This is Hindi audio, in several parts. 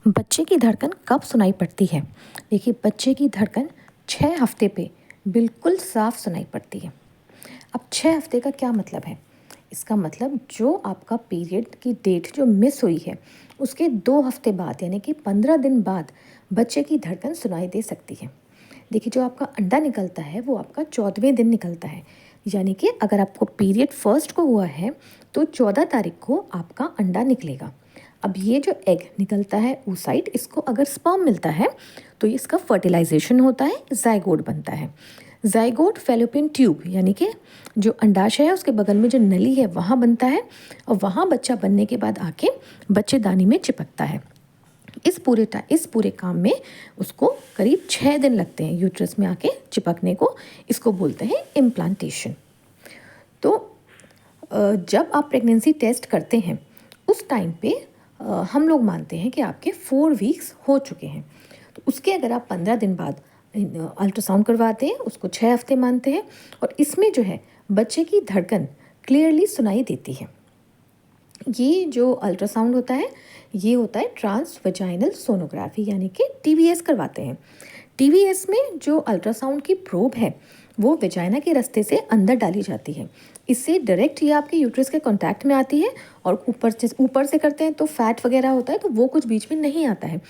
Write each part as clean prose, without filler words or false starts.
बच्चे की धड़कन कब सुनाई पड़ती है? देखिए, बच्चे की धड़कन 6 हफ्ते पे बिल्कुल साफ सुनाई पड़ती है। अब 6 हफ्ते का क्या मतलब है? इसका मतलब जो आपका पीरियड की डेट जो मिस हुई है, उसके 2 हफ्ते बाद यानी कि 15 दिन बाद बच्चे की धड़कन सुनाई दे सकती है। देखिए, जो आपका अंडा निकलता है वो आपका 14वें दिन निकलता है। यानी कि अगर आपको पीरियड फर्स्ट को हुआ है तो 14 तारीख को आपका अंडा निकलेगा। अब ये जो एग निकलता है oocyte, इसको अगर स्पर्म मिलता है तो इसका फर्टिलाइजेशन होता है, जाइगोट बनता है। जाइगोट फैलोपियन ट्यूब यानी कि जो अंडाशय है उसके बगल में जो नली है वहाँ बनता है और वहाँ बच्चा बनने के बाद आके बच्चेदानी में चिपकता है। इस पूरे काम में उसको करीब 6 दिन लगते हैं यूट्रस में आके चिपकने को। इसको बोलते हैं इम्प्लांटेशन। तो जब आप प्रेगनेंसी टेस्ट करते हैं उस टाइम पे हम लोग मानते हैं कि आपके 4 वीक्स हो चुके हैं। तो उसके अगर आप 15 दिन बाद अल्ट्रासाउंड करवाते हैं उसको 6 हफ्ते मानते हैं और इसमें जो है बच्चे की धड़कन क्लियरली सुनाई देती है। ये जो अल्ट्रासाउंड होता है ये होता है ट्रांस वजाइनल सोनोग्राफी यानी कि TVS करवाते हैं। TVS में जो अल्ट्रासाउंड की प्रोब है वो वेजाइना के रास्ते से अंदर डाली जाती है। इससे डायरेक्ट ये आपके यूट्रस के कांटेक्ट में आती है और ऊपर से करते हैं तो फैट वगैरह होता है तो वो कुछ बीच में नहीं आता है।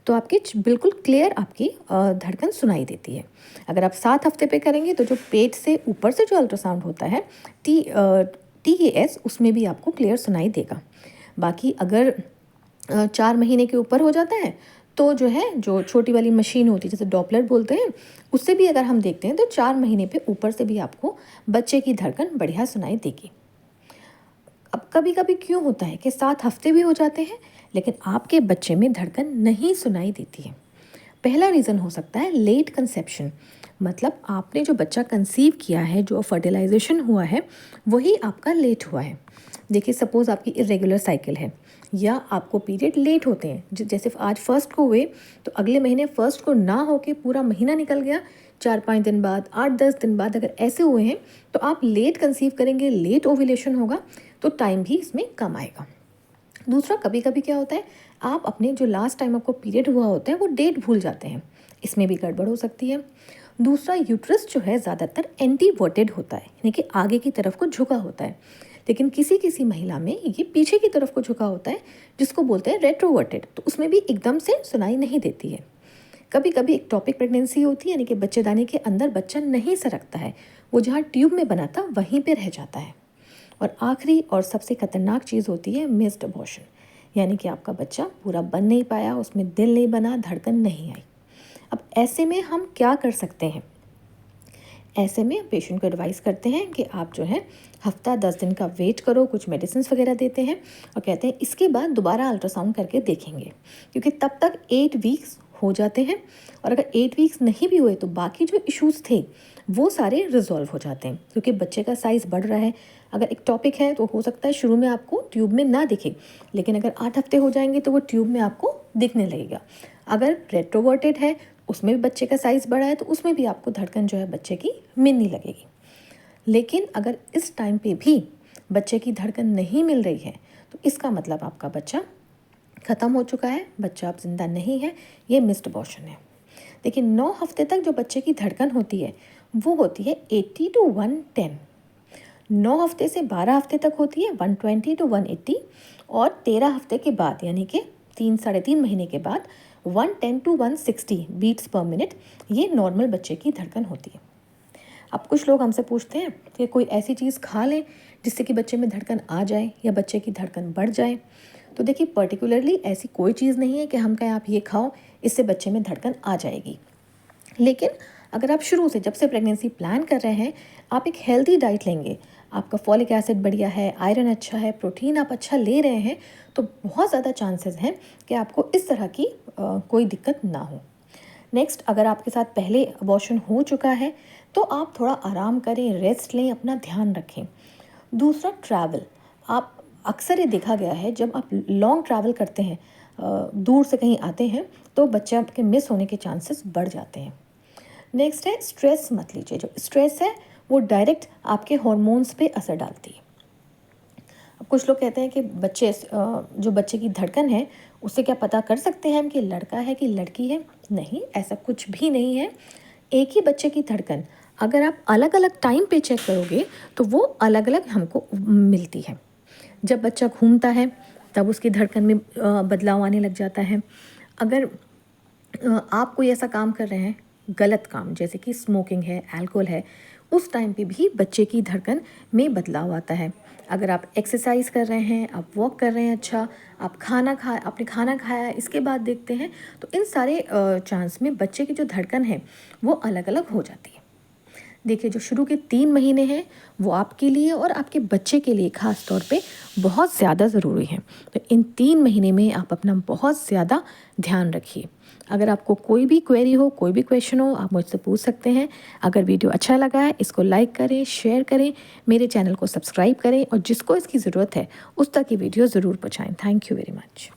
तो आपकी बिल्कुल क्लियर आपकी धड़कन सुनाई देती है। अगर आप 7 हफ्ते पे करेंगे तो जो पेट से ऊपर से जो अल्ट्रासाउंड होता है TAS, उसमें भी आपको क्लियर सुनाई देगा। बाकी अगर 4 महीने के ऊपर हो जाता है तो जो है जो छोटी वाली मशीन होती है जैसे डॉपलर बोलते हैं, उससे भी अगर हम देखते हैं तो 4 महीने पे ऊपर से भी आपको बच्चे की धड़कन बढ़िया सुनाई देगी। अब कभी कभी क्यों होता है कि 7 हफ्ते भी हो जाते हैं लेकिन आपके बच्चे में धड़कन नहीं सुनाई देती है? पहला रीज़न हो सकता है लेट कंसेप्शन, मतलब आपने जो बच्चा कंसीव किया है, जो फर्टिलाइजेशन हुआ है वही आपका लेट हुआ है। देखिए, सपोज़ आपकी इरेगुलर साइकिल है या आपको पीरियड लेट होते हैं, जैसे आज फर्स्ट को हुए तो अगले महीने फर्स्ट को ना होके पूरा महीना निकल गया, 4-5 दिन बाद, 8-10 दिन बाद अगर ऐसे हुए हैं तो आप लेट कंसीव करेंगे, लेट ओव्यूलेशन होगा तो टाइम भी इसमें कम आएगा। दूसरा, कभी कभी क्या होता है आप अपने जो लास्ट टाइम आपको पीरियड हुआ होता है वो डेट भूल जाते हैं, इसमें भी गड़बड़ हो सकती है। दूसरा, यूट्रस जो है ज़्यादातर एंटीवर्टेड होता है यानी कि आगे की तरफ को झुका होता है, लेकिन किसी किसी महिला में ये पीछे की तरफ को झुका होता है जिसको बोलते हैं रेट्रोवर्टेड, तो उसमें भी एकदम से सुनाई नहीं देती है। कभी कभी एक टॉपिक प्रेगनेंसी होती है यानी कि बच्चेदानी के अंदर बच्चा नहीं सरकता है, वो जहाँ ट्यूब में बना था वहीं पर रह जाता है। और आखिरी और सबसे खतरनाक चीज़ होती है मिस्ड अबॉर्शन, यानी कि आपका बच्चा पूरा बन नहीं पाया, उसमें दिल नहीं बना, धड़कन नहीं आई। अब ऐसे में हम क्या कर सकते हैं? ऐसे में पेशेंट को एडवाइस करते हैं कि आप जो है हफ्ता 10 दिन का वेट करो, कुछ मेडिसिन वगैरह देते हैं और कहते हैं इसके बाद दोबारा अल्ट्रासाउंड करके देखेंगे, क्योंकि तब तक 8 वीक्स हो जाते हैं और अगर 8 वीक्स नहीं भी हुए तो बाकी जो इश्यूज़ थे वो सारे रिजॉल्व हो जाते हैं, क्योंकि बच्चे का साइज़ बढ़ रहा है। अगर एक टॉपिक है तो हो सकता है शुरू में आपको ट्यूब में ना दिखे, लेकिन अगर 8 हफ्ते हो जाएंगे तो वो ट्यूब में आपको दिखने लगेगा। अगर रेट्रोवर्टेड है, उसमें भी बच्चे का साइज़ बड़ा है, तो उसमें भी आपको धड़कन जो है बच्चे की मिलने लगेगी। लेकिन अगर इस टाइम पे भी बच्चे की धड़कन नहीं मिल रही है तो इसका मतलब आपका बच्चा ख़त्म हो चुका है, बच्चा अब जिंदा नहीं है, ये मिस्ड अबॉर्शन है। देखिए, 9 हफ्ते तक जो बच्चे की धड़कन होती है वो होती है 80 to 110। 9 हफ्ते से 12 हफ्ते तक होती है 120 to 180 और 13 हफ्ते के बाद यानी कि 3-3.5 महीने के बाद 110 to 160 बीट्स पर मिनट, ये नॉर्मल बच्चे की धड़कन होती है। अब कुछ लोग हमसे पूछते हैं कि कोई ऐसी चीज़ खा लें जिससे कि बच्चे में धड़कन आ जाए या बच्चे की धड़कन बढ़ जाए। तो देखिए, पर्टिकुलरली ऐसी कोई चीज़ नहीं है कि हम कहें आप ये खाओ इससे बच्चे में धड़कन आ जाएगी। लेकिन अगर आप शुरू से, जब से प्रेगनेंसी प्लान कर रहे हैं, आप एक हेल्दी डाइट लेंगे, आपका फॉलिक एसिड बढ़िया है, आयरन अच्छा है, प्रोटीन आप अच्छा ले रहे हैं, तो बहुत ज़्यादा चांसेस हैं कि आपको इस तरह की कोई दिक्कत ना हो। नेक्स्ट, अगर आपके साथ पहले अबॉर्शन हो चुका है तो आप थोड़ा आराम करें, रेस्ट लें, अपना ध्यान रखें। दूसरा, ट्रैवल। आप अक्सर ये देखा गया है जब आप लॉन्ग ट्रैवल करते हैं, दूर से कहीं आते हैं, तो बच्चे आपके मिस होने के चांसेस बढ़ जाते हैं। नेक्स्ट है स्ट्रेस मत लीजिए। जो स्ट्रेस है वो डायरेक्ट आपके हॉर्मोन्स पे असर डालती है। अब कुछ लोग कहते हैं कि जो बच्चे की धड़कन है उससे क्या पता कर सकते हैं हम कि लड़का है कि लड़की है? नहीं, ऐसा कुछ भी नहीं है। एक ही बच्चे की धड़कन अगर आप अलग अलग टाइम पे चेक करोगे तो वो अलग अलग हमको मिलती है। जब बच्चा घूमता है तब उसकी धड़कन में बदलाव आने लग जाता है। अगर आप कोई ऐसा काम कर रहे हैं, गलत काम, जैसे कि स्मोकिंग है, अल्कोहल है, उस टाइम पे भी बच्चे की धड़कन में बदलाव आता है। अगर आप एक्सरसाइज कर रहे हैं, आप वॉक कर रहे हैं, अच्छा आपने खाना खाया, इसके बाद देखते हैं तो इन सारे चांस में बच्चे की जो धड़कन है वो अलग अलग हो जाती है। देखिए, जो शुरू के 3 महीने हैं वो आपके लिए और आपके बच्चे के लिए ख़ास तौर पे बहुत ज़्यादा ज़रूरी है। तो इन 3 महीने में आप अपना बहुत ज़्यादा ध्यान रखिए। अगर आपको कोई भी क्वेरी हो, कोई भी क्वेश्चन हो, आप मुझसे पूछ सकते हैं। अगर वीडियो अच्छा लगा है, इसको लाइक करें, शेयर करें, मेरे चैनल को सब्सक्राइब करें और जिसको इसकी ज़रूरत है उस तक ये वीडियो ज़रूर पहुँचाएँ। Thank you very much.